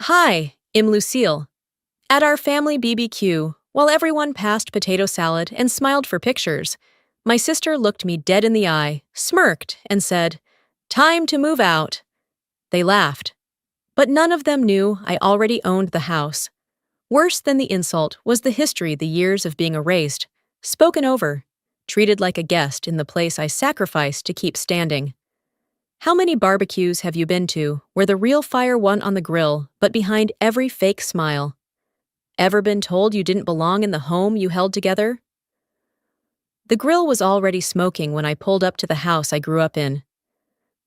Hi, I'm Lucille. At our family BBQ, while everyone passed potato salad and smiled for pictures, my sister looked me dead in the eye, smirked, and said, "Time to move out." They laughed. But none of them knew I already owned the house. Worse than the insult was the history, the years of being erased, spoken over, treated like a guest in the place I sacrificed to keep standing. How many barbecues have you been to where the real fire won on the grill, but behind every fake smile? Ever been told you didn't belong in the home you held together? The grill was already smoking when I pulled up to the house I grew up in.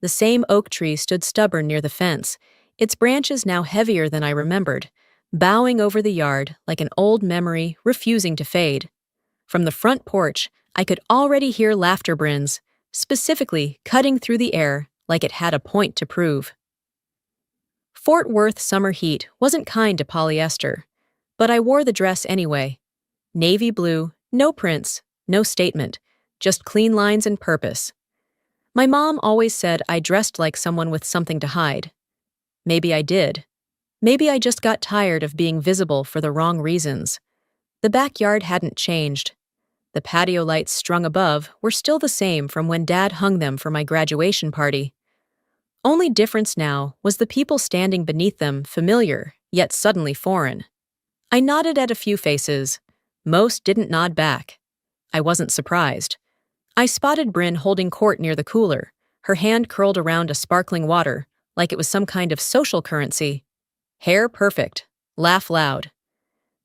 The same oak tree stood stubborn near the fence, its branches now heavier than I remembered, bowing over the yard like an old memory refusing to fade. From the front porch, I could already hear laughter grins, specifically cutting through the air like it had a point to prove. Fort Worth summer heat wasn't kind to polyester, but I wore the dress anyway. Navy blue, no prints, no statement, just clean lines and purpose. My mom always said I dressed like someone with something to hide. Maybe I did. Maybe I just got tired of being visible for the wrong reasons. The backyard hadn't changed. The patio lights strung above were still the same from when Dad hung them for my graduation party. Only difference now was the people standing beneath them, familiar, yet suddenly foreign. I nodded at a few faces. Most didn't nod back. I wasn't surprised. I spotted Bryn holding court near the cooler, her hand curled around a sparkling water, like it was some kind of social currency. Hair perfect, laugh loud.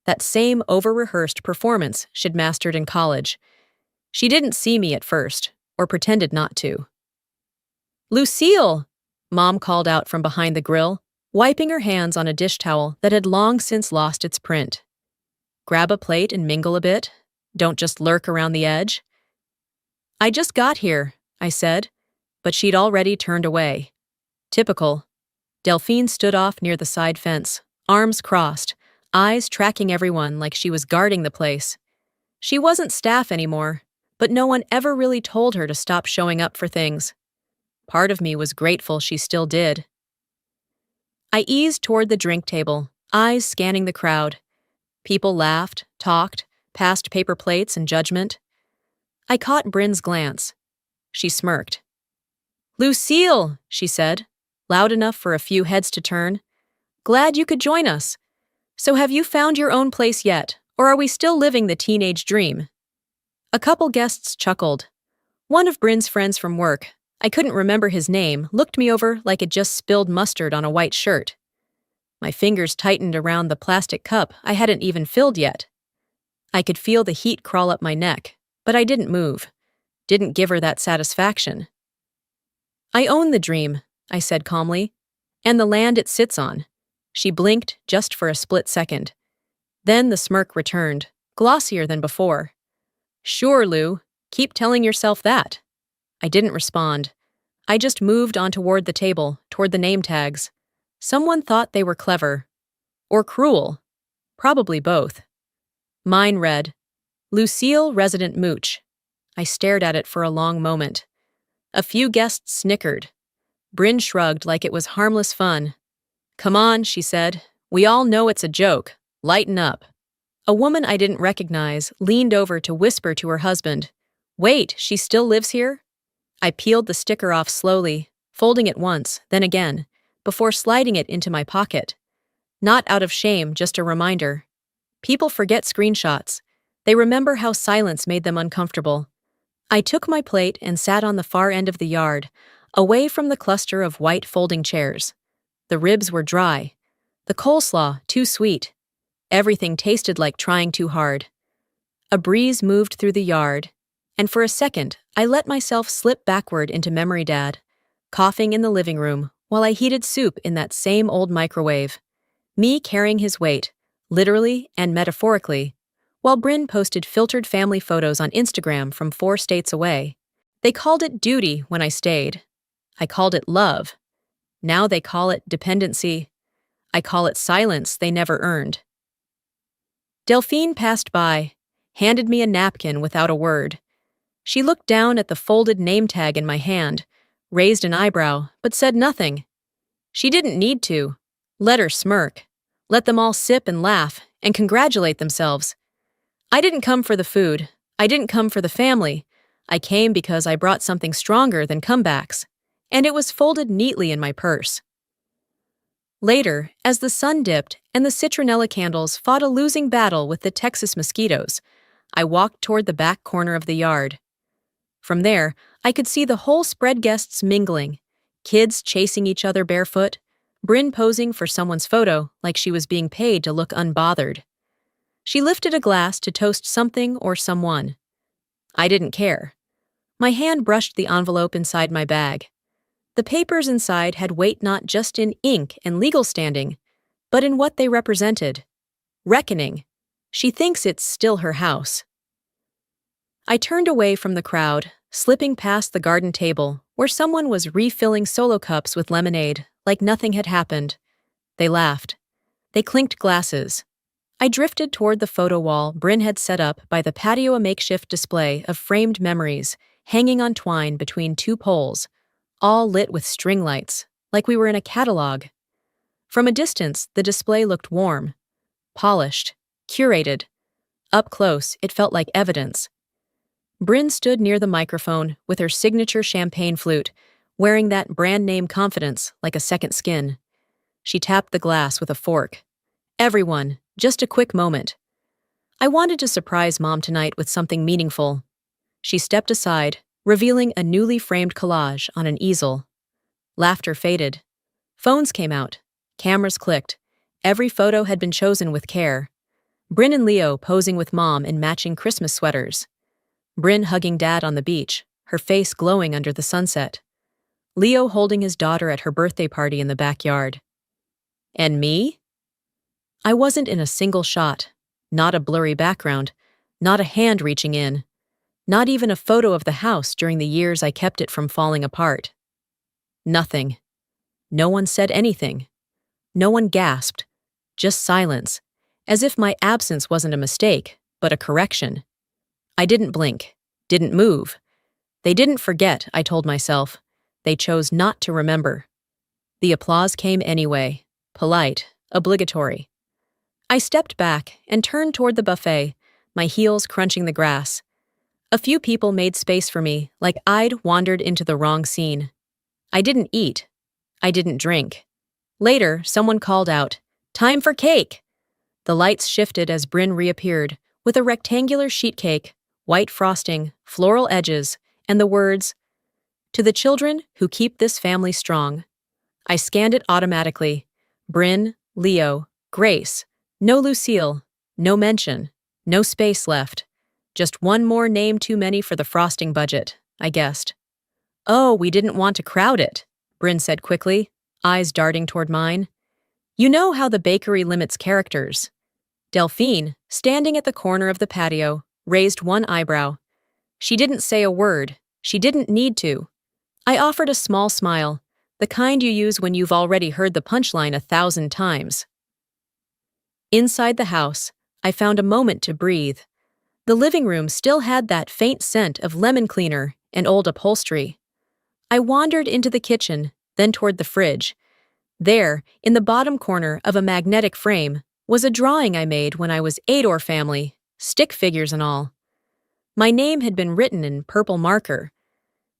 That same over-rehearsed performance she'd mastered in college. She didn't see me at first, or pretended not to. "Lucille!" Mom called out from behind the grill, wiping her hands on a dish towel that had long since lost its print. "Grab a plate and mingle a bit. Don't just lurk around the edge." "I just got here," I said, but she'd already turned away. Typical. Delphine stood off near the side fence, arms crossed, eyes tracking everyone like she was guarding the place. She wasn't staff anymore, but no one ever really told her to stop showing up for things. Part of me was grateful she still did. I eased toward the drink table, eyes scanning the crowd. People laughed, talked, passed paper plates in judgment. I caught Bryn's glance. She smirked. "Lucille," she said, loud enough for a few heads to turn. "Glad you could join us. So have you found your own place yet, or are we still living the teenage dream?" A couple guests chuckled. One of Bryn's friends from work, I couldn't remember his name, looked me over like it just spilled mustard on a white shirt. My fingers tightened around the plastic cup I hadn't even filled yet. I could feel the heat crawl up my neck, but I didn't move. Didn't give her that satisfaction. "I own the dream," I said calmly, "and the land it sits on." She blinked just for a split second. Then the smirk returned, glossier than before. "Sure, Lou. Keep telling yourself that." I didn't respond. I just moved on toward the table, toward the name tags. Someone thought they were clever. Or cruel. Probably both. Mine read, "Lucille Resident Mooch." I stared at it for a long moment. A few guests snickered. Bryn shrugged like it was harmless fun. "Come on," she said. "We all know it's a joke. Lighten up." A woman I didn't recognize leaned over to whisper to her husband, "Wait, she still lives here?" I peeled the sticker off slowly, folding it once, then again, before sliding it into my pocket. Not out of shame, just a reminder. People forget screenshots. They remember how silence made them uncomfortable. I took my plate and sat on the far end of the yard, away from the cluster of white folding chairs. The ribs were dry. The coleslaw too sweet. Everything tasted like trying too hard. A breeze moved through the yard, and for a second, I let myself slip backward into memory dad, coughing in the living room while I heated soup in that same old microwave. Me carrying his weight, literally and metaphorically, while Bryn posted filtered family photos on Instagram from 4 states away. They called it duty when I stayed. I called it love. Now they call it dependency. I call it silence they never earned. Delphine passed by, handed me a napkin without a word. She looked down at the folded name tag in my hand, raised an eyebrow, but said nothing. She didn't need to. Let her smirk. Let them all sip and laugh and congratulate themselves. I didn't come for the food. I didn't come for the family. I came because I brought something stronger than comebacks, and it was folded neatly in my purse. Later, as the sun dipped and the citronella candles fought a losing battle with the Texas mosquitoes, I walked toward the back corner of the yard. From there, I could see the whole spread guests mingling, kids chasing each other barefoot, Bryn posing for someone's photo like she was being paid to look unbothered. She lifted a glass to toast something or someone. I didn't care. My hand brushed the envelope inside my bag. The papers inside had weight not just in ink and legal standing, but in what they represented. Reckoning. She thinks it's still her house. I turned away from the crowd, slipping past the garden table, where someone was refilling solo cups with lemonade, like nothing had happened. They laughed. They clinked glasses. I drifted toward the photo wall Bryn had set up by the patio, a makeshift display of framed memories, hanging on twine between two poles, all lit with string lights, like we were in a catalog. From a distance, the display looked warm, polished, curated. Up close, it felt like evidence. Bryn stood near the microphone with her signature champagne flute, wearing that brand-name confidence like a second skin. She tapped the glass with a fork. Everyone, just a quick moment. I wanted to surprise Mom tonight with something meaningful. She stepped aside, revealing a newly framed collage on an easel. Laughter faded. Phones came out. Cameras clicked. Every photo had been chosen with care. Bryn and Leo posing with Mom in matching Christmas sweaters. Bryn hugging Dad on the beach, her face glowing under the sunset. Leo holding his daughter at her birthday party in the backyard. And me? I wasn't in a single shot. Not a blurry background. Not a hand reaching in. Not even a photo of the house during the years I kept it from falling apart. Nothing. No one said anything. No one gasped. Just silence, as if my absence wasn't a mistake, but a correction. I didn't blink, didn't move. They didn't forget, I told myself. They chose not to remember. The applause came anyway, polite, obligatory. I stepped back and turned toward the buffet, my heels crunching the grass. A few people made space for me, like I'd wandered into the wrong scene. I didn't eat. I didn't drink. Later, someone called out, "Time for cake!" The lights shifted as Bryn reappeared, with a rectangular sheet cake, white frosting, floral edges, and the words, "To the children who keep this family strong." I scanned it automatically. Bryn, Leo, Grace. No Lucille. No mention. No space left. Just one more name too many for the frosting budget, I guessed. "Oh, we didn't want to crowd it," Bryn said quickly, eyes darting toward mine. "You know how the bakery limits characters." Delphine, standing at the corner of the patio, raised one eyebrow. She didn't say a word. She didn't need to. I offered a small smile, the kind you use when you've already heard the punchline 1,000 times. Inside the house, I found a moment to breathe. The living room still had that faint scent of lemon cleaner and old upholstery. I wandered into the kitchen, then toward the fridge. There, in the bottom corner of a magnetic frame, was a drawing I made when I was 8 or family, stick figures and all. My name had been written in purple marker.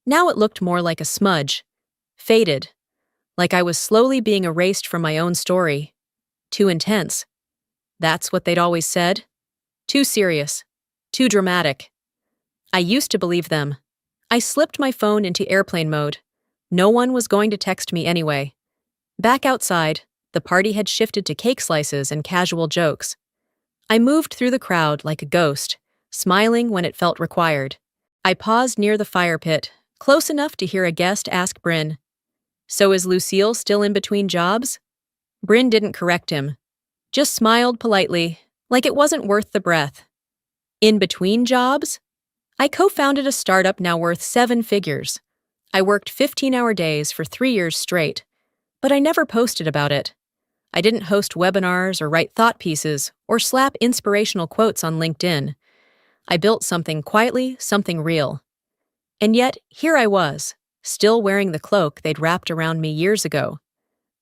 Now it looked more like a smudge, faded, like I was slowly being erased from my own story. Too intense. That's what they'd always said. Too serious. Too dramatic. I used to believe them. I slipped my phone into airplane mode. No one was going to text me anyway. Back outside, the party had shifted to cake slices and casual jokes. I moved through the crowd like a ghost, smiling when it felt required. I paused near the fire pit, close enough to hear a guest ask Bryn, "So is Lucille still in between jobs?" Bryn didn't correct him, just smiled politely, like it wasn't worth the breath. In between jobs? I co-founded a startup now worth 7 figures. I worked 15-hour days for 3 years straight, but I never posted about it. I didn't host webinars or write thought pieces or slap inspirational quotes on LinkedIn. I built something quietly, something real. And yet, here I was, still wearing the cloak they'd wrapped around me years ago.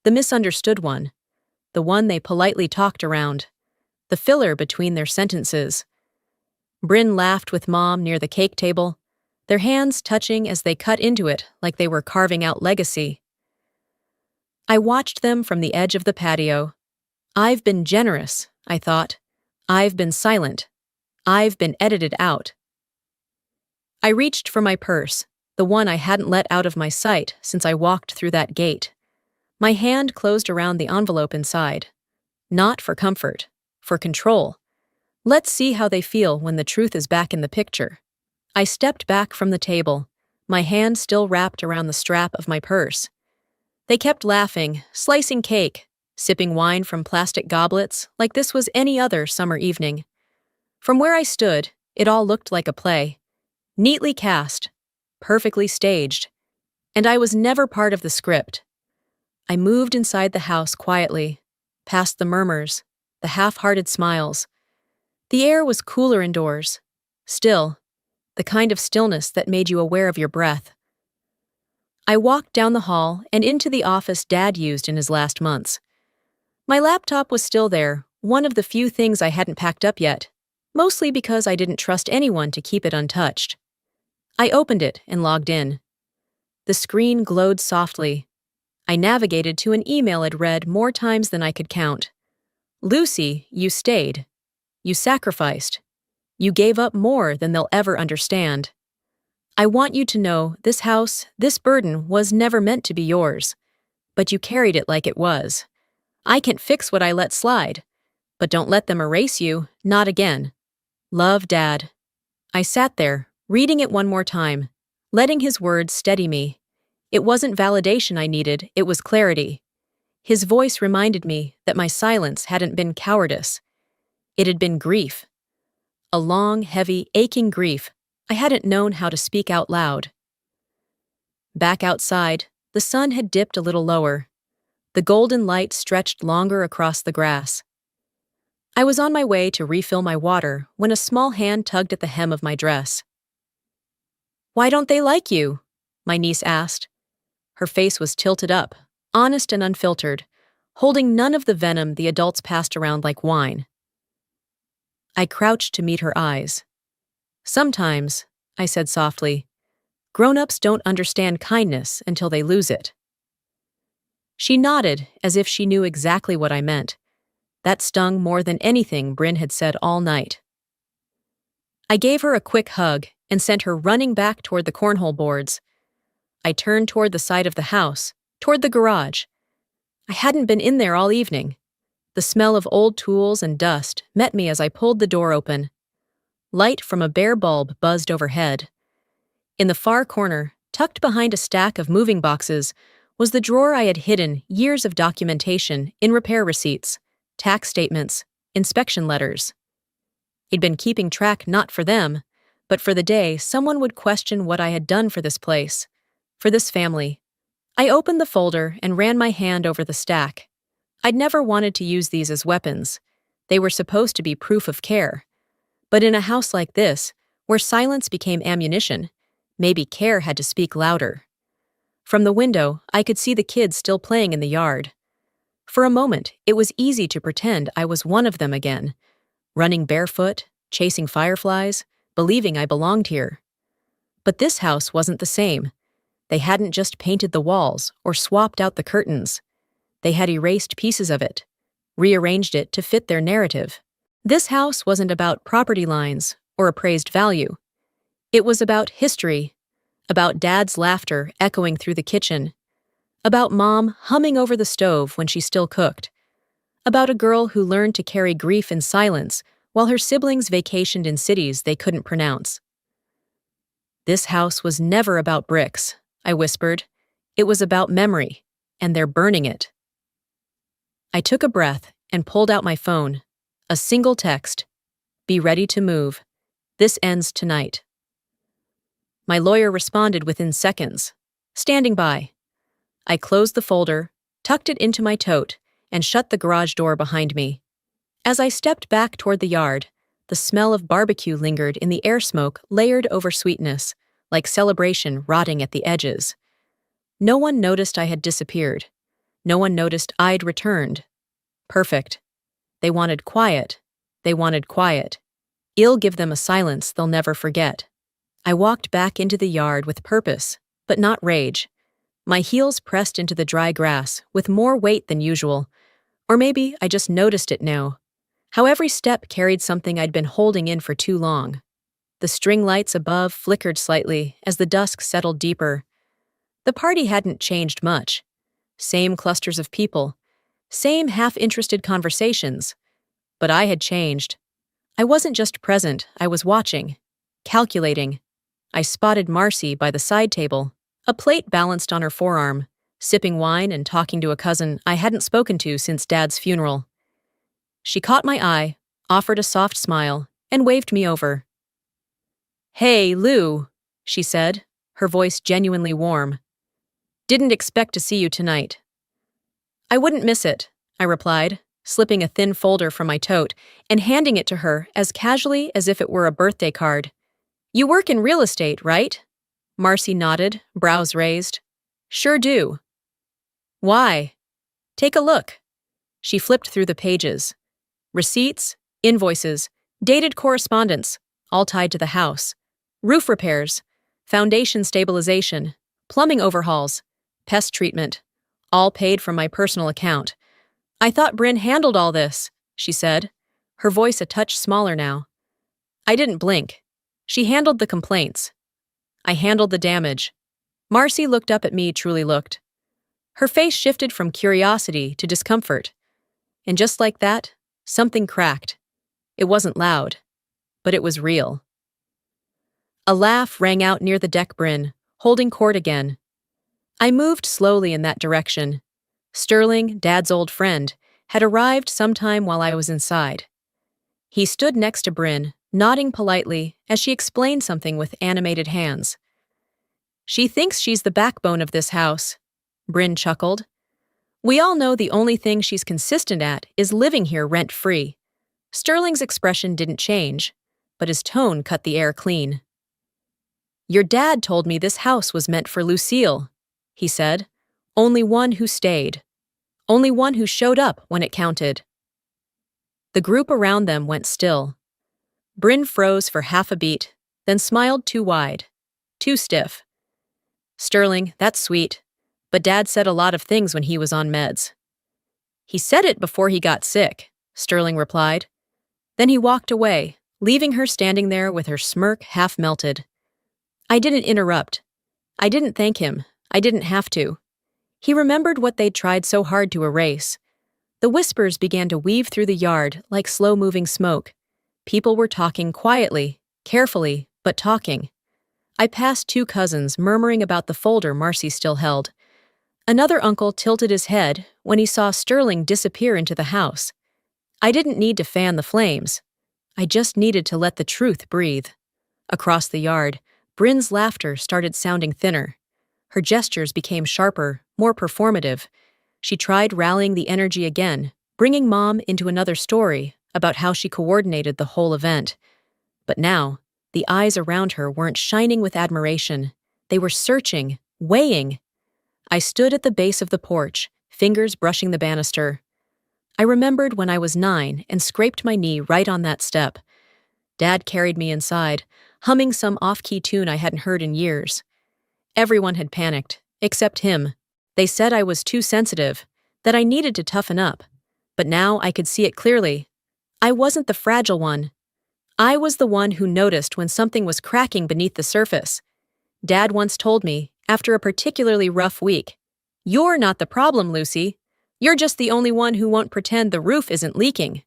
The misunderstood one. the one they politely talked around, the filler between their sentences. Bryn laughed with Mom near the cake table, their hands touching as they cut into it like they were carving out legacy. I watched them from the edge of the patio. I've been generous, I thought. I've been silent. I've been edited out. I reached for my purse, the one I hadn't let out of my sight since I walked through that gate. My hand closed around the envelope inside. Not for comfort, for control. Let's see how they feel when the truth is back in the picture. I stepped back from the table, my hand still wrapped around the strap of my purse. They kept laughing, slicing cake, sipping wine from plastic goblets like this was any other summer evening. From where I stood, it all looked like a play. Neatly cast, perfectly staged. And I was never part of the script. I moved inside the house quietly, past the murmurs, the half-hearted smiles. The air was cooler indoors, still, the kind of stillness that made you aware of your breath. I walked down the hall and into the office Dad used in his last months. My laptop was still there, one of the few things I hadn't packed up yet, mostly because I didn't trust anyone to keep it untouched. I opened it and logged in. The screen glowed softly. I navigated to an email I'd read more times than I could count. Lucy, you stayed. You sacrificed. You gave up more than they'll ever understand. I want you to know this house, this burden was never meant to be yours. But you carried it like it was. I can fix what I let slide. But don't let them erase you, not again. Love, Dad. I sat there, reading it one more time, letting his words steady me. It wasn't validation I needed, it was clarity. His voice reminded me that my silence hadn't been cowardice. It had been grief. A long, heavy, aching grief I hadn't known how to speak out loud. Back outside, the sun had dipped a little lower. The golden light stretched longer across the grass. I was on my way to refill my water when a small hand tugged at the hem of my dress. "Why don't they like you?" my niece asked. Her face was tilted up, honest and unfiltered, holding none of the venom the adults passed around like wine. I crouched to meet her eyes. "Sometimes," I said softly, "grown-ups don't understand kindness until they lose it." She nodded as if she knew exactly what I meant. That stung more than anything Bryn had said all night. I gave her a quick hug and sent her running back toward the cornhole boards. I turned toward the side of the house, toward the garage. I hadn't been in there all evening. The smell of old tools and dust met me as I pulled the door open. Light from a bare bulb buzzed overhead. In the far corner, tucked behind a stack of moving boxes, was the drawer I had hidden years of documentation in repair receipts, tax statements, inspection letters. He'd been keeping track not for them, but for the day someone would question what I had done for this place, for this family. I opened the folder and ran my hand over the stack. I'd never wanted to use these as weapons. They were supposed to be proof of care. But in a house like this, where silence became ammunition, maybe care had to speak louder. From the window, I could see the kids still playing in the yard. For a moment, it was easy to pretend I was one of them again, running barefoot, chasing fireflies, believing I belonged here. But this house wasn't the same. They hadn't just painted the walls or swapped out the curtains. They had erased pieces of it, rearranged it to fit their narrative. This house wasn't about property lines or appraised value. It was about history, about Dad's laughter echoing through the kitchen, about Mom humming over the stove when she still cooked, about a girl who learned to carry grief in silence while her siblings vacationed in cities they couldn't pronounce. This house was never about bricks, I whispered. It was about memory, and they're burning it. I took a breath and pulled out my phone. A single text. "Be ready to move. This ends tonight." My lawyer responded within seconds. "Standing by." I closed the folder, tucked it into my tote, and shut the garage door behind me. As I stepped back toward the yard, the smell of barbecue lingered in the air smoke layered over sweetness, like celebration rotting at the edges. No one noticed I had disappeared. No one noticed I'd returned. Perfect. They wanted quiet. They wanted quiet. I'll give them a silence they'll never forget. I walked back into the yard with purpose, but not rage. My heels pressed into the dry grass with more weight than usual. Or maybe I just noticed it now. How every step carried something I'd been holding in for too long. The string lights above flickered slightly as the dusk settled deeper. The party hadn't changed much. Same clusters of people. Same half-interested conversations. But I had changed. I wasn't just present, I was watching. Calculating. I spotted Marcy by the side table, a plate balanced on her forearm, sipping wine and talking to a cousin I hadn't spoken to since Dad's funeral. She caught my eye, offered a soft smile, and waved me over. "Hey, Lou," she said, her voice genuinely warm. "Didn't expect to see you tonight." "I wouldn't miss it," I replied, slipping a thin folder from my tote and handing it to her as casually as if it were a birthday card. "You work in real estate, right?" Marcy nodded, brows raised. "Sure do." "Why?" "Take a look." She flipped through the pages. Receipts, invoices, dated correspondence, all tied to the house. Roof repairs, foundation stabilization, plumbing overhauls, pest treatment, all paid from my personal account. "I thought Bryn handled all this," she said, her voice a touch smaller now. I didn't blink. She handled the complaints. I handled the damage. Marcy looked up at me, truly looked. Her face shifted from curiosity to discomfort. And just like that, something cracked. It wasn't loud, but it was real. A laugh rang out near the deck Bryn, holding court again. I moved slowly in that direction. Sterling, Dad's old friend, had arrived sometime while I was inside. He stood next to Bryn, nodding politely as she explained something with animated hands. "She thinks she's the backbone of this house," Bryn chuckled. "We all know the only thing she's consistent at is living here rent-free." Sterling's expression didn't change, but his tone cut the air clean. "Your dad told me this house was meant for Lucille," he said. "Only one who stayed. Only one who showed up when it counted." The group around them went still. Bryn froze for half a beat, then smiled too wide, too stiff. "Sterling, that's sweet, but Dad said a lot of things when he was on meds." "He said it before he got sick," Sterling replied. Then he walked away, leaving her standing there with her smirk half melted. I didn't interrupt. I didn't thank him. I didn't have to. He remembered what they'd tried so hard to erase. The whispers began to weave through the yard like slow-moving smoke. People were talking quietly, carefully, but talking. I passed two cousins murmuring about the folder Marcy still held. Another uncle tilted his head when he saw Sterling disappear into the house. I didn't need to fan the flames. I just needed to let the truth breathe. Across the yard, Bryn's laughter started sounding thinner. Her gestures became sharper, more performative. She tried rallying the energy again, bringing Mom into another story about how she coordinated the whole event. But now, the eyes around her weren't shining with admiration. They were searching, weighing. I stood at the base of the porch, fingers brushing the banister. I remembered when I was 9 and scraped my knee right on that step. Dad carried me inside, humming some off-key tune I hadn't heard in years. Everyone had panicked, except him. They said I was too sensitive, that I needed to toughen up. But now I could see it clearly. I wasn't the fragile one. I was the one who noticed when something was cracking beneath the surface. Dad once told me, after a particularly rough week, "You're not the problem, Lucy. You're just the only one who won't pretend the roof isn't leaking."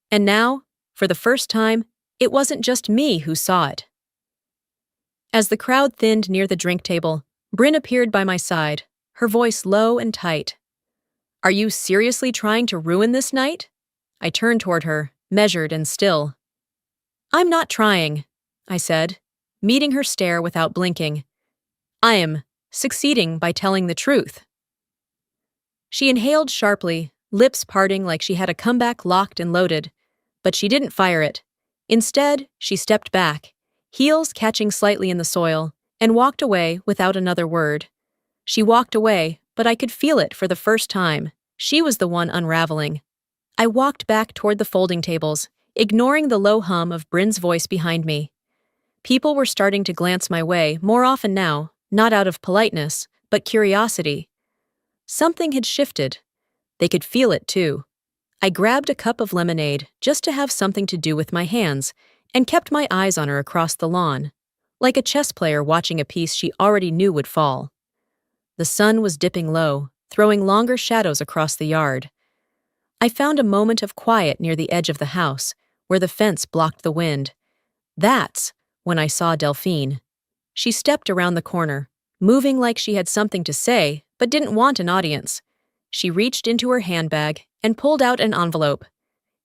And now, for the first time, it wasn't just me who saw it. As the crowd thinned near the drink table, Bryn appeared by my side, her voice low and tight. "Are you seriously trying to ruin this night?" I turned toward her, measured and still. "I'm not trying," I said, meeting her stare without blinking. "I am succeeding by telling the truth." She inhaled sharply, lips parting like she had a comeback locked and loaded, but she didn't fire it. Instead, she stepped back, heels catching slightly in the soil, and walked away without another word. She walked away, but I could feel it for the first time. She was the one unraveling. I walked back toward the folding tables, ignoring the low hum of Bryn's voice behind me. People were starting to glance my way more often now, not out of politeness, but curiosity. Something had shifted. They could feel it, too. I grabbed a cup of lemonade just to have something to do with my hands and kept my eyes on her across the lawn, like a chess player watching a piece she already knew would fall. The sun was dipping low, throwing longer shadows across the yard. I found a moment of quiet near the edge of the house, where the fence blocked the wind. That's when I saw Delphine. She stepped around the corner, moving like she had something to say but didn't want an audience. She reached into her handbag and pulled out an envelope.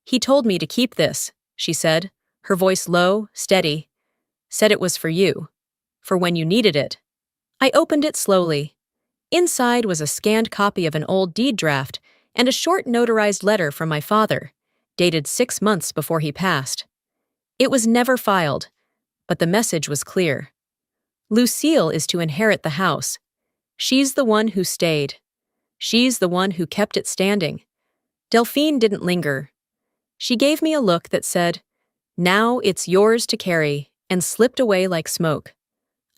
"He told me to keep this," she said, her voice low, steady. "Said it was for you. For when you needed it." I opened it slowly. Inside was a scanned copy of an old deed draft and a short notarized letter from my father, dated 6 months before he passed. It was never filed, but the message was clear. Lucille is to inherit the house. She's the one who stayed. She's the one who kept it standing. Delphine didn't linger. She gave me a look that said, "Now it's yours to carry," and slipped away like smoke.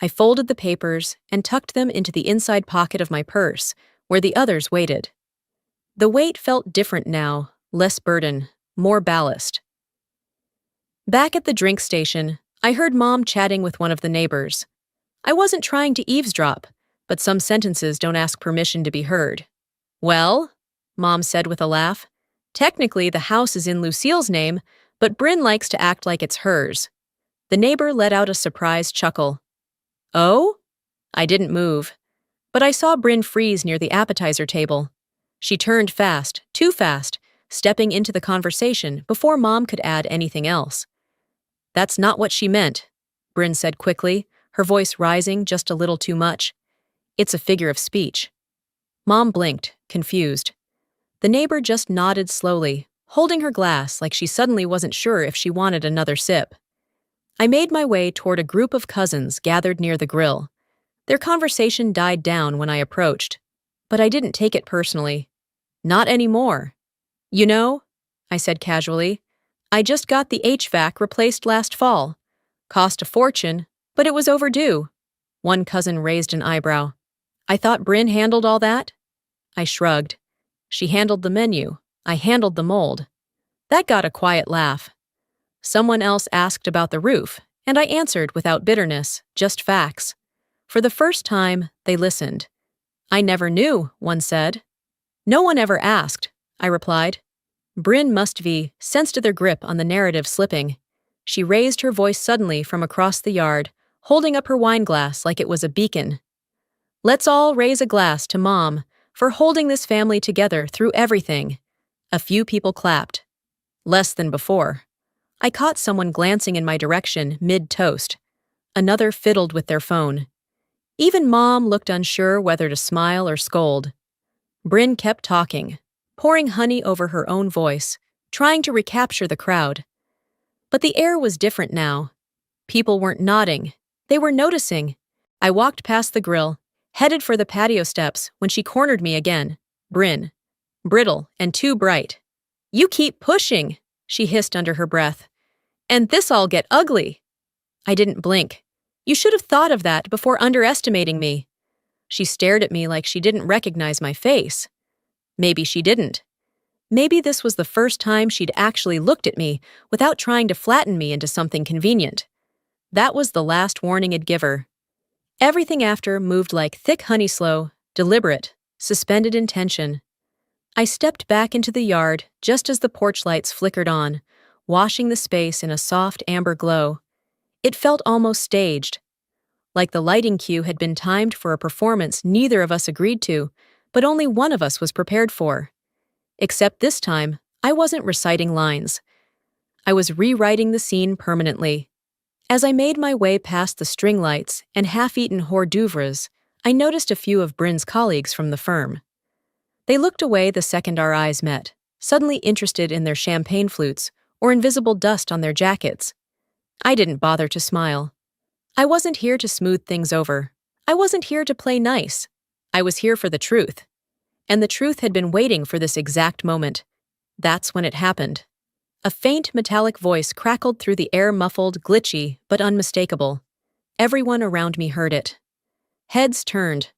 I folded the papers and tucked them into the inside pocket of my purse, where the others waited. The weight felt different now, less burden, more ballast. Back at the drink station, I heard Mom chatting with one of the neighbors. I wasn't trying to eavesdrop, but some sentences don't ask permission to be heard. "Well," Mom said with a laugh, "technically the house is in Lucille's name, but Bryn likes to act like it's hers." The neighbor let out a surprised chuckle. "Oh?" I didn't move, but I saw Bryn freeze near the appetizer table. She turned fast, too fast, stepping into the conversation before Mom could add anything else. "That's not what she meant," Bryn said quickly, her voice rising just a little too much. "It's a figure of speech." Mom blinked, confused. The neighbor just nodded slowly, holding her glass like she suddenly wasn't sure if she wanted another sip. I made my way toward a group of cousins gathered near the grill. Their conversation died down when I approached, but I didn't take it personally. "Not anymore." "You know," I said casually, "I just got the HVAC replaced last fall. Cost a fortune, but it was overdue." One cousin raised an eyebrow. "I thought Bryn handled all that?" I shrugged. "She handled the menu. I handled the mold." That got a quiet laugh. Someone else asked about the roof, and I answered without bitterness, just facts. For the first time, they listened. "I never knew," one said. "No one ever asked," I replied. Bryn must have sensed their grip on the narrative slipping. She raised her voice suddenly from across the yard, holding up her wine glass like it was a beacon. "Let's all raise a glass to Mom for holding this family together through everything." A few people clapped. Less than before. I caught someone glancing in my direction mid-toast. Another fiddled with their phone. Even Mom looked unsure whether to smile or scold. Bryn kept talking, pouring honey over her own voice, trying to recapture the crowd. But the air was different now. People weren't nodding. They were noticing. I walked past the grill, headed for the patio steps when she cornered me again. "Bryn. Brittle and too bright." "You keep pushing," she hissed under her breath. "And this'll get ugly." I didn't blink. "You should have thought of that before underestimating me." She stared at me like she didn't recognize my face. Maybe she didn't. Maybe this was the first time she'd actually looked at me without trying to flatten me into something convenient. That was the last warning I'd give her. Everything after moved like thick honey slow, deliberate, suspended in tension. I stepped back into the yard just as the porch lights flickered on, washing the space in a soft amber glow. It felt almost staged, like the lighting cue had been timed for a performance neither of us agreed to, but only one of us was prepared for. Except this time, I wasn't reciting lines. I was rewriting the scene permanently. As I made my way past the string lights and half-eaten hors d'oeuvres, I noticed a few of Bryn's colleagues from the firm. They looked away the second our eyes met, suddenly interested in their champagne flutes or invisible dust on their jackets. I didn't bother to smile. I wasn't here to smooth things over. I wasn't here to play nice. I was here for the truth. And the truth had been waiting for this exact moment. That's when it happened. A faint metallic voice crackled through the air, muffled, glitchy, but unmistakable. Everyone around me heard it. Heads turned.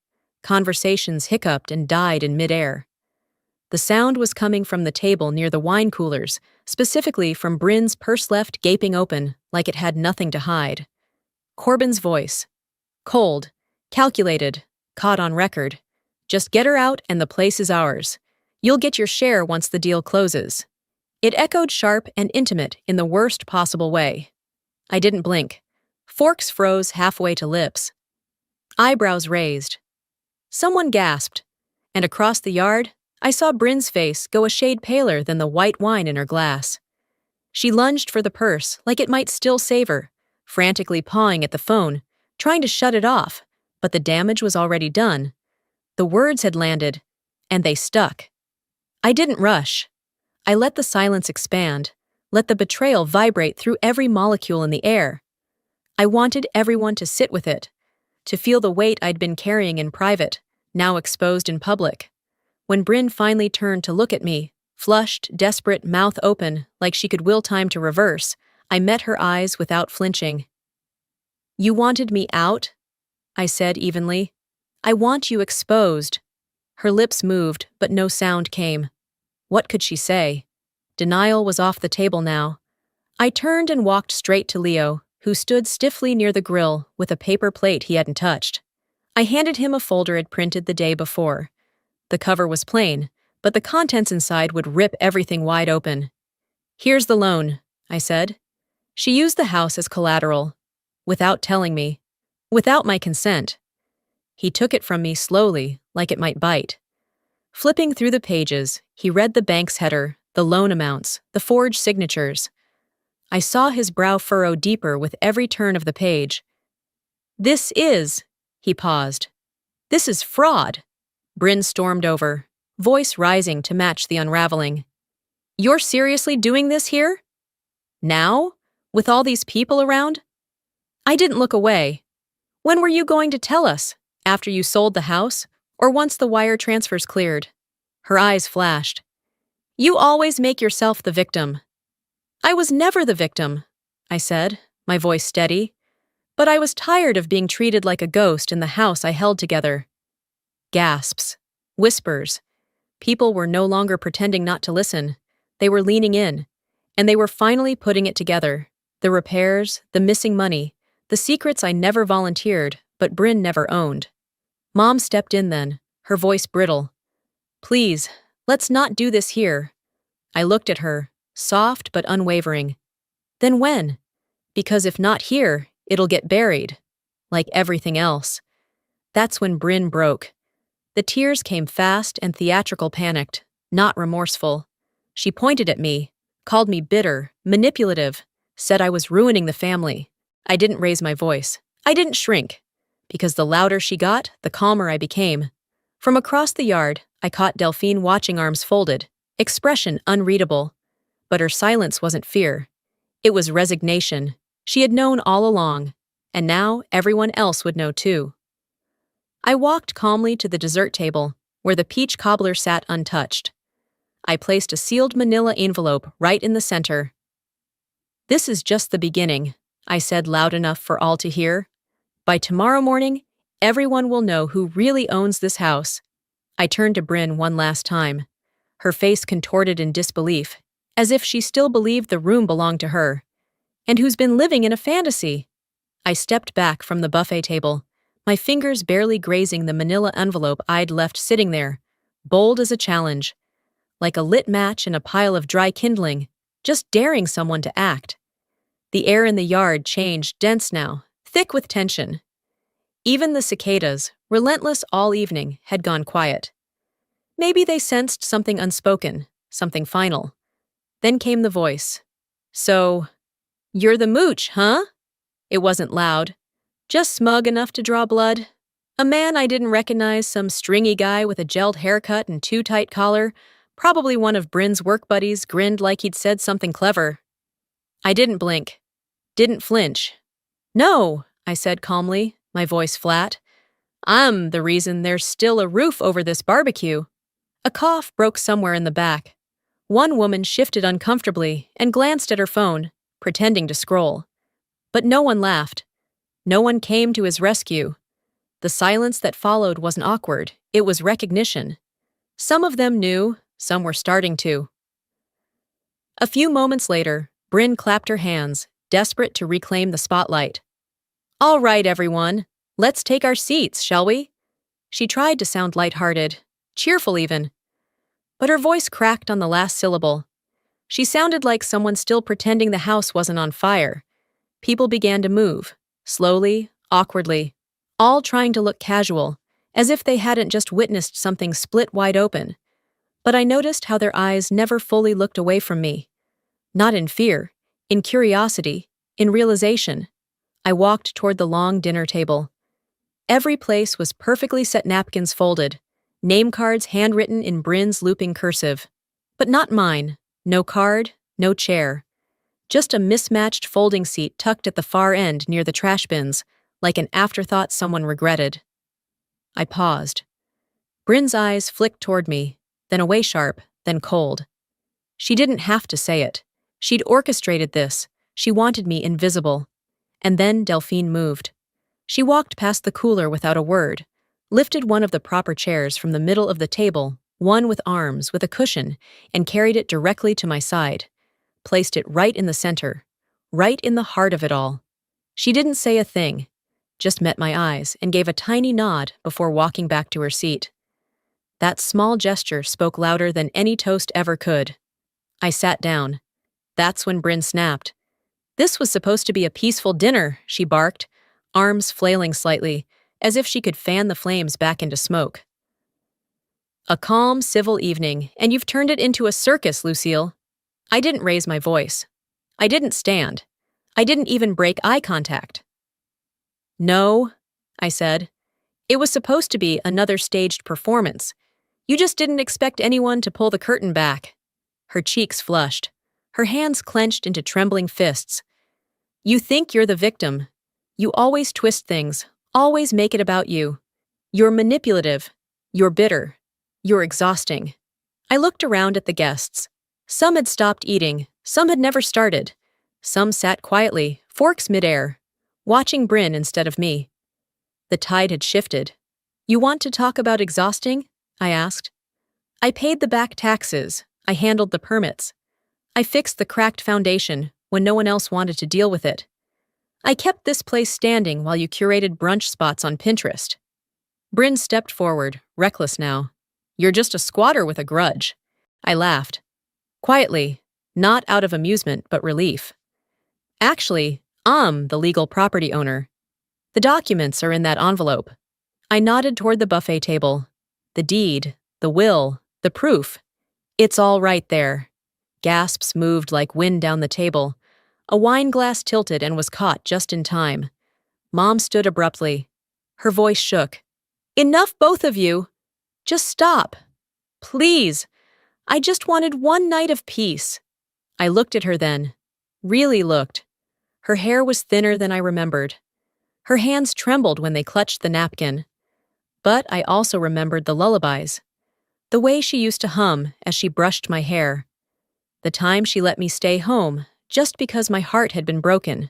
Conversations hiccuped and died in midair. The sound was coming from the table near the wine coolers, specifically from Bryn's purse left gaping open, like it had nothing to hide. Corbin's voice. Cold, calculated, caught on record. Just get her out and the place is ours. You'll get your share once the deal closes. It echoed sharp and intimate in the worst possible way. I didn't blink. Forks froze halfway to lips. Eyebrows raised. Someone gasped, and across the yard, I saw Bryn's face go a shade paler than the white wine in her glass. She lunged for the purse like it might still save her, frantically pawing at the phone, trying to shut it off, but the damage was already done. The words had landed, and they stuck. I didn't rush. I let the silence expand, let the betrayal vibrate through every molecule in the air. I wanted everyone to sit with it, to feel the weight I'd been carrying in private, now exposed in public. When Bryn finally turned to look at me, flushed, desperate, mouth open, like she could will time to reverse, I met her eyes without flinching. "You wanted me out?" I said evenly. "I want you exposed." Her lips moved, but no sound came. What could she say? Denial was off the table now. I turned and walked straight to Leo, who stood stiffly near the grill with a paper plate he hadn't touched. I handed him a folder I'd printed the day before. The cover was plain, but the contents inside would rip everything wide open. "Here's the loan," I said. "She used the house as collateral. Without telling me. Without my consent." He took it from me slowly, like it might bite. Flipping through the pages, he read the bank's header, the loan amounts, the forged signatures. I saw his brow furrow deeper with every turn of the page. "This is," he paused. "This is fraud." Bryn stormed over, voice rising to match the unraveling. "You're seriously doing this here? Now? With all these people around?" I didn't look away. "When were you going to tell us? After you sold the house? Or once the wire transfers cleared?" Her eyes flashed. "You always make yourself the victim." "I was never the victim," I said, my voice steady. "But I was tired of being treated like a ghost in the house I held together." Gasps. Whispers. People were no longer pretending not to listen. They were leaning in. And they were finally putting it together. The repairs, the missing money, the secrets I never volunteered, but Bryn never owned. Mom stepped in then, her voice brittle. "Please, let's not do this here." I looked at her, soft but unwavering. "Then when? Because if not here, it'll get buried. Like everything else." That's when Bryn broke. The tears came fast and theatrical, panicked, not remorseful. She pointed at me, called me bitter, manipulative, said I was ruining the family. I didn't raise my voice. I didn't shrink. Because the louder she got, the calmer I became. From across the yard, I caught Delphine watching, arms folded, expression unreadable. But her silence wasn't fear. It was resignation. She had known all along, and now everyone else would know too. I walked calmly to the dessert table, where the peach cobbler sat untouched. I placed a sealed manila envelope right in the center. "This is just the beginning," I said loud enough for all to hear. "By tomorrow morning, everyone will know who really owns this house." I turned to Bryn one last time, her face contorted in disbelief, as if she still believed the room belonged to her. "And who's been living in a fantasy?" I stepped back from the buffet table, my fingers barely grazing the manila envelope I'd left sitting there, bold as a challenge, like a lit match in a pile of dry kindling, just daring someone to act. The air in the yard changed, dense now, thick with tension. Even the cicadas, relentless all evening, had gone quiet. Maybe they sensed something unspoken, something final. Then came the voice. "So, you're the mooch, huh?" It wasn't loud, just smug enough to draw blood. A man I didn't recognize, some stringy guy with a gelled haircut and too tight collar, probably one of Bryn's work buddies, grinned like he'd said something clever. I didn't blink, didn't flinch. "No," I said calmly, my voice flat. "I'm the reason there's still a roof over this barbecue." A cough broke somewhere in the back. One woman shifted uncomfortably and glanced at her phone, pretending to scroll. But no one laughed. No one came to his rescue. The silence that followed wasn't awkward, it was recognition. Some of them knew, some were starting to. A few moments later, Bryn clapped her hands, desperate to reclaim the spotlight. "All right, everyone, let's take our seats, shall we?" She tried to sound lighthearted, cheerful even. But her voice cracked on the last syllable. She sounded like someone still pretending the house wasn't on fire. People began to move, slowly, awkwardly, all trying to look casual, as if they hadn't just witnessed something split wide open. But I noticed how their eyes never fully looked away from me. Not in fear, in curiosity, in realization. I walked toward the long dinner table. Every place was perfectly set, napkins folded, name cards handwritten in Bryn's looping cursive. But not mine. No card, no chair. Just a mismatched folding seat tucked at the far end near the trash bins, like an afterthought someone regretted. I paused. Bryn's eyes flicked toward me, then away sharp, then cold. She didn't have to say it. She'd orchestrated this. She wanted me invisible. And then Delphine moved. She walked past the cooler without a word, lifted one of the proper chairs from the middle of the table, one with arms, with a cushion, and carried it directly to my side. Placed it right in the center, right in the heart of it all. She didn't say a thing, just met my eyes and gave a tiny nod before walking back to her seat. That small gesture spoke louder than any toast ever could. I sat down. That's when Bryn snapped. "This was supposed to be a peaceful dinner," she barked, arms flailing slightly, as if she could fan the flames back into smoke. "A calm, civil evening, and you've turned it into a circus, Lucille." I didn't raise my voice. I didn't stand. I didn't even break eye contact. "No," I said. "It was supposed to be another staged performance. You just didn't expect anyone to pull the curtain back." Her cheeks flushed. Her hands clenched into trembling fists. "You think you're the victim. You always twist things, always make it about you. You're manipulative. You're bitter. You're exhausting." I looked around at the guests. Some had stopped eating, some had never started. Some sat quietly, forks midair, watching Bryn instead of me. The tide had shifted. "You want to talk about exhausting?" I asked. "I paid the back taxes. I handled the permits. I fixed the cracked foundation when no one else wanted to deal with it. I kept this place standing while you curated brunch spots on Pinterest." Bryn stepped forward, reckless now. "You're just a squatter with a grudge." I laughed. Quietly, not out of amusement but relief. "Actually, I'm the legal property owner. The documents are in that envelope." I nodded toward the buffet table. "The deed, the will, the proof. It's all right there." Gasps moved like wind down the table. A wine glass tilted and was caught just in time. Mom stood abruptly. Her voice shook. "Enough, both of you. Just stop. Please. I just wanted one night of peace." I looked at her then. Really looked. Her hair was thinner than I remembered. Her hands trembled when they clutched the napkin. But I also remembered the lullabies. The way she used to hum as she brushed my hair. The time she let me stay home just because my heart had been broken,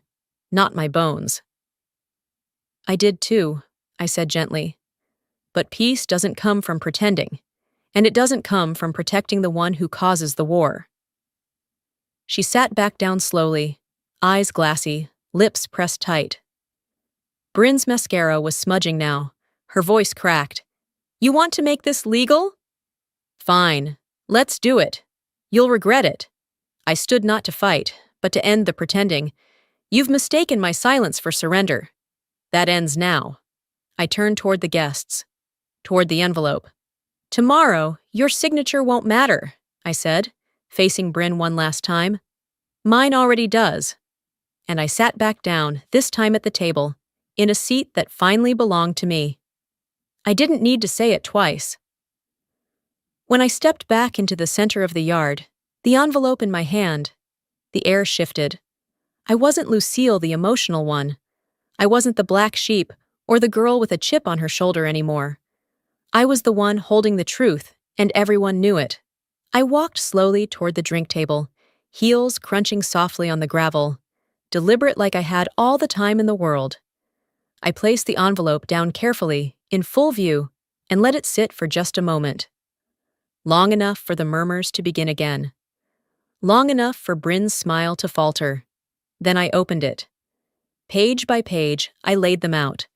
not my bones. "I did too," I said gently. "But peace doesn't come from pretending, and it doesn't come from protecting the one who causes the war." She sat back down slowly, eyes glassy, lips pressed tight. Bryn's mascara was smudging now. Her voice cracked. "You want to make this legal? Fine, let's do it. You'll regret it." I stood not to fight, but to end the pretending. "You've mistaken my silence for surrender. That ends now." I turned toward the guests, toward the envelope. "Tomorrow, your signature won't matter," I said, facing Bryn one last time. "Mine already does." And I sat back down, this time at the table, in a seat that finally belonged to me. I didn't need to say it twice. When I stepped back into the center of the yard, the envelope in my hand, the air shifted. I wasn't Lucille, the emotional one. I wasn't the black sheep or the girl with a chip on her shoulder anymore. I was the one holding the truth, and everyone knew it. I walked slowly toward the drink table, heels crunching softly on the gravel, deliberate like I had all the time in the world. I placed the envelope down carefully, in full view, and let it sit for just a moment. Long enough for the murmurs to begin again. Long enough for Bryn's smile to falter. Then I opened it. Page by page, I laid them out.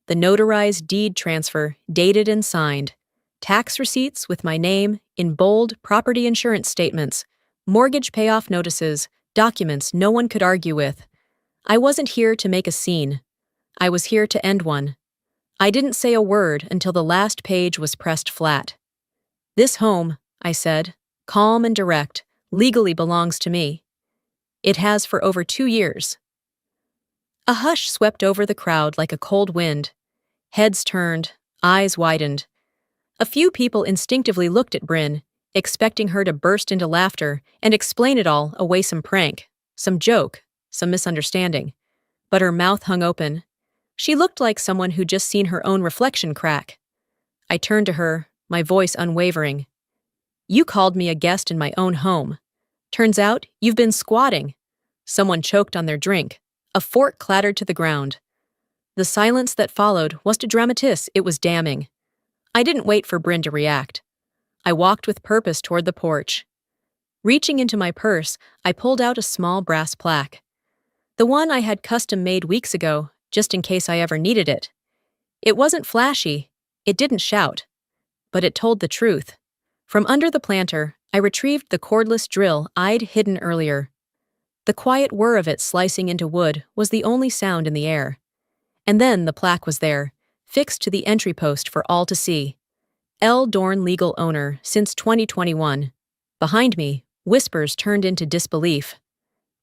The notarized deed transfer, dated and signed. Tax receipts with my name, in bold, property insurance statements. Mortgage payoff notices, documents no one could argue with. I wasn't here to make a scene. I was here to end one. I didn't say a word until the last page was pressed flat. This home, I said, calm and direct, legally belongs to me. It has for over 2 years. A hush swept over the crowd like a cold wind. Heads turned, eyes widened. A few people instinctively looked at Bryn, expecting her to burst into laughter and explain it all away, some prank, some joke, some misunderstanding. But her mouth hung open. She looked like someone who'd just seen her own reflection crack. I turned to her, my voice unwavering. You called me a guest in my own home. Turns out you've been squatting. Someone choked on their drink. A fork clattered to the ground. The silence that followed was to dramatis, it was damning. I didn't wait for Bryn to react. I walked with purpose toward the porch. Reaching into my purse, I pulled out a small brass plaque. The one I had custom made weeks ago, just in case I ever needed it. It wasn't flashy, it didn't shout, but it told the truth. From under the planter, I retrieved the cordless drill I'd hidden earlier. The quiet whir of it slicing into wood was the only sound in the air. And then the plaque was there, fixed to the entry post for all to see. L. Dorn, legal owner, since 2021. Behind me, whispers turned into disbelief.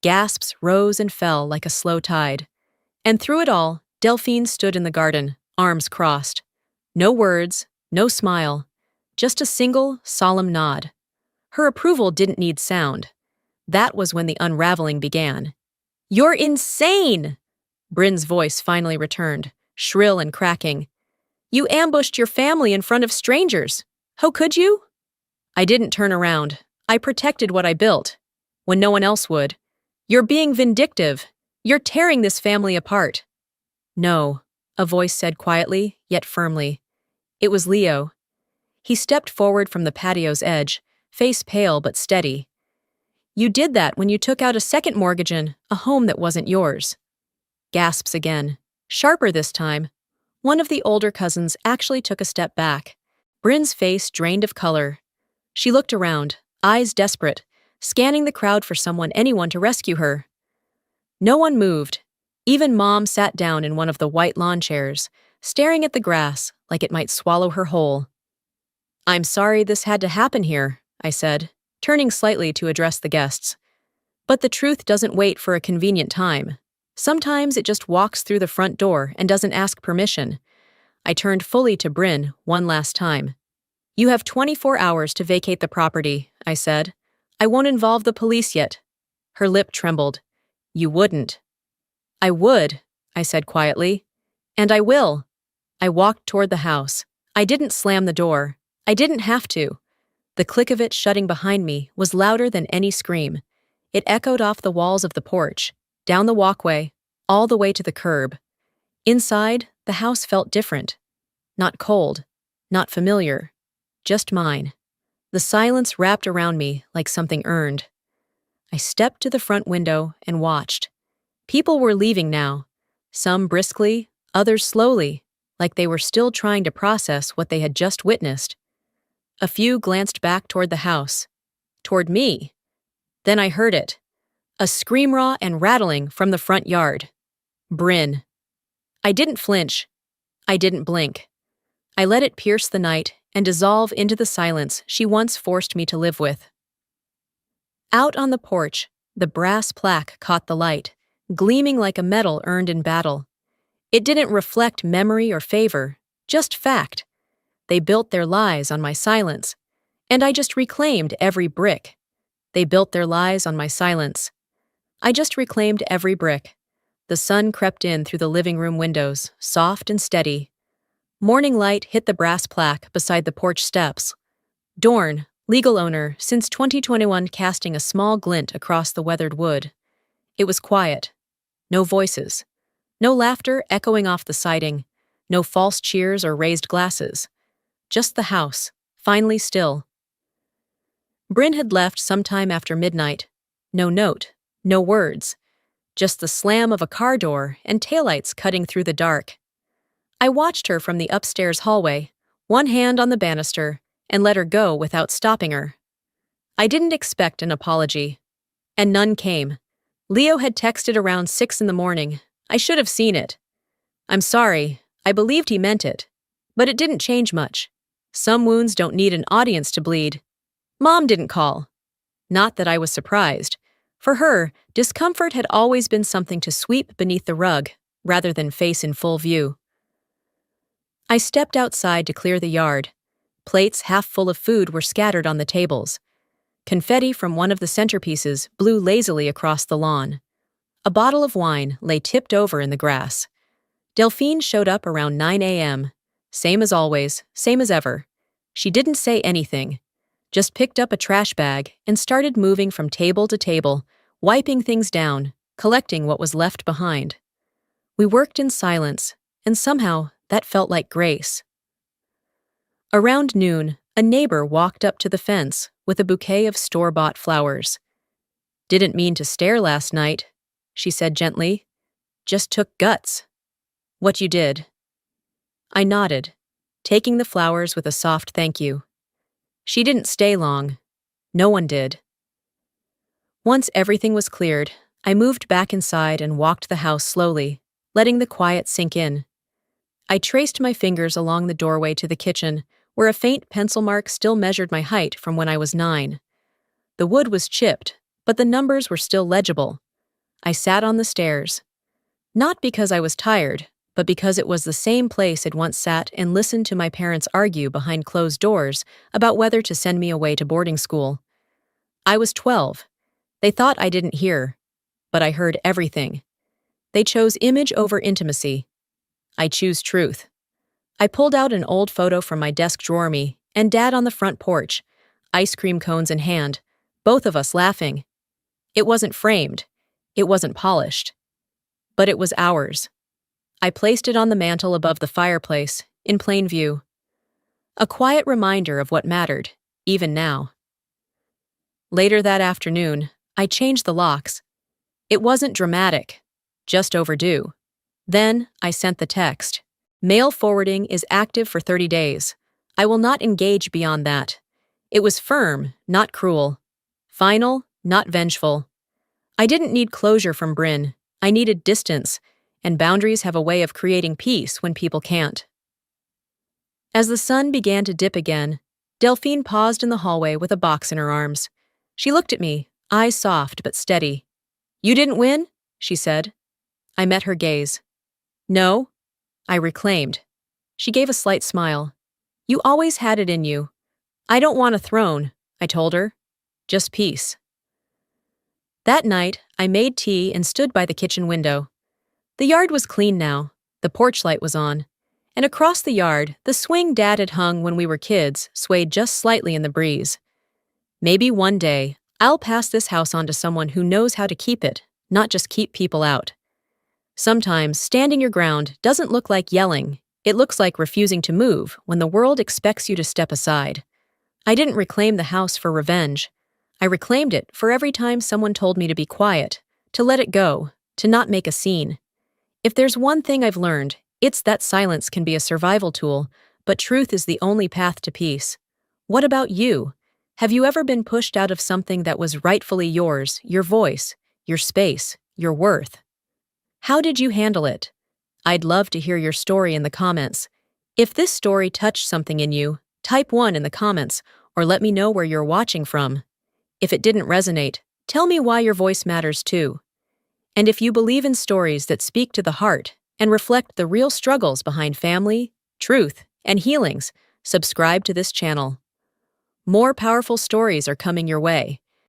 Gasps rose and fell like a slow tide. And through it all, Delphine stood in the garden, arms crossed. No words, no smile, just a single, solemn nod. Her approval didn't need sound. That was when the unraveling began. You're insane! Bryn's voice finally returned, shrill and cracking. You ambushed your family in front of strangers. How could you? I didn't turn around. I protected what I built. When no one else would. You're being vindictive. You're tearing this family apart. No, a voice said quietly, yet firmly. It was Leo. He stepped forward from the patio's edge, face pale but steady. You did that when you took out a second mortgage in a home that wasn't yours. Gasps again, sharper this time. One of the older cousins actually took a step back. Bryn's face drained of color. She looked around, eyes desperate, scanning the crowd for anyone to rescue her. No one moved. Even Mom sat down in one of the white lawn chairs, staring at the grass like it might swallow her whole. I'm sorry this had to happen here, I said, turning slightly to address the guests. But the truth doesn't wait for a convenient time. Sometimes it just walks through the front door and doesn't ask permission. I turned fully to Bryn one last time. You have 24 hours to vacate the property, I said. I won't involve the police yet. Her lip trembled. You wouldn't. I would, I said quietly. And I will. I walked toward the house. I didn't slam the door. I didn't have to. The click of it shutting behind me was louder than any scream. It echoed off the walls of the porch, down the walkway, all the way to the curb. Inside, the house felt different. Not cold, not familiar, just mine. The silence wrapped around me like something earned. I stepped to the front window and watched. People were leaving now, some briskly, others slowly, like they were still trying to process what they had just witnessed. A few glanced back toward the house, toward me. Then I heard it. A scream-raw and rattling from the front yard. Bryn. I didn't flinch. I didn't blink. I let it pierce the night and dissolve into the silence she once forced me to live with. Out on the porch, the brass plaque caught the light, gleaming like a medal earned in battle. It didn't reflect memory or favor, just fact. They built their lies on my silence, and I just reclaimed every brick. They built their lies on my silence. I just reclaimed every brick. The sun crept in through the living room windows, soft and steady. Morning light hit the brass plaque beside the porch steps. Dorn, legal owner since 2021, casting a small glint across the weathered wood. It was quiet. No voices. No laughter echoing off the siding. No false cheers or raised glasses. Just the house, finally still. Bryn had left sometime after midnight. No note, no words. Just the slam of a car door and taillights cutting through the dark. I watched her from the upstairs hallway, one hand on the banister, and let her go without stopping her. I didn't expect an apology. And none came. Leo had texted around 6 in the morning. I should have seen it. I'm sorry, I believed he meant it. But it didn't change much. Some wounds don't need an audience to bleed. Mom didn't call. Not that I was surprised. For her, discomfort had always been something to sweep beneath the rug, rather than face in full view. I stepped outside to clear the yard. Plates half full of food were scattered on the tables. Confetti from one of the centerpieces blew lazily across the lawn. A bottle of wine lay tipped over in the grass. Delphine showed up around 9 a.m. Same as always, same as ever. She didn't say anything, just picked up a trash bag and started moving from table to table, wiping things down, collecting what was left behind. We worked in silence, and somehow that felt like grace. Around noon, a neighbor walked up to the fence with a bouquet of store-bought flowers. "Didn't mean to stare last night," she said gently. "Just took guts." "What you did?" I nodded, taking the flowers with a soft thank you. She didn't stay long. No one did. Once everything was cleared, I moved back inside and walked the house slowly, letting the quiet sink in. I traced my fingers along the doorway to the kitchen, where a faint pencil mark still measured my height from when I was 9. The wood was chipped, but the numbers were still legible. I sat on the stairs. Not because I was tired, but because it was the same place I'd once sat and listened to my parents argue behind closed doors about whether to send me away to boarding school. I was 12. They thought I didn't hear, but I heard everything. They chose image over intimacy. I choose truth. I pulled out an old photo from my desk drawer me and Dad on the front porch, ice cream cones in hand, both of us laughing. It wasn't framed. It wasn't polished. But it was ours. I placed it on the mantel above the fireplace, in plain view. A quiet reminder of what mattered, even now. Later that afternoon, I changed the locks. It wasn't dramatic, just overdue. Then I sent the text. "Mail forwarding is active for 30 days. I will not engage beyond that." It was firm, not cruel. Final, not vengeful. I didn't need closure from Bryn. I needed distance, and boundaries have a way of creating peace when people can't. As the sun began to dip again, Delphine paused in the hallway with a box in her arms. She looked at me, eyes soft but steady. "You didn't win?" she said. I met her gaze. "No," I reclaimed. She gave a slight smile. "You always had it in you." "I don't want a throne," I told her. "Just peace." That night, I made tea and stood by the kitchen window. The yard was clean now, the porch light was on, and across the yard, the swing Dad had hung when we were kids swayed just slightly in the breeze. Maybe one day, I'll pass this house on to someone who knows how to keep it, not just keep people out. Sometimes, standing your ground doesn't look like yelling. It looks like refusing to move when the world expects you to step aside. I didn't reclaim the house for revenge. I reclaimed it for every time someone told me to be quiet, to let it go, to not make a scene. If there's one thing I've learned, it's that silence can be a survival tool, but truth is the only path to peace. What about you? Have you ever been pushed out of something that was rightfully yours, your voice, your space, your worth? How did you handle it? I'd love to hear your story in the comments. If this story touched something in you, type 1 in the comments, or let me know where you're watching from. If it didn't resonate, tell me why your voice matters too. And if you believe in stories that speak to the heart and reflect the real struggles behind family, truth, and healings, subscribe to this channel. More powerful stories are coming your way,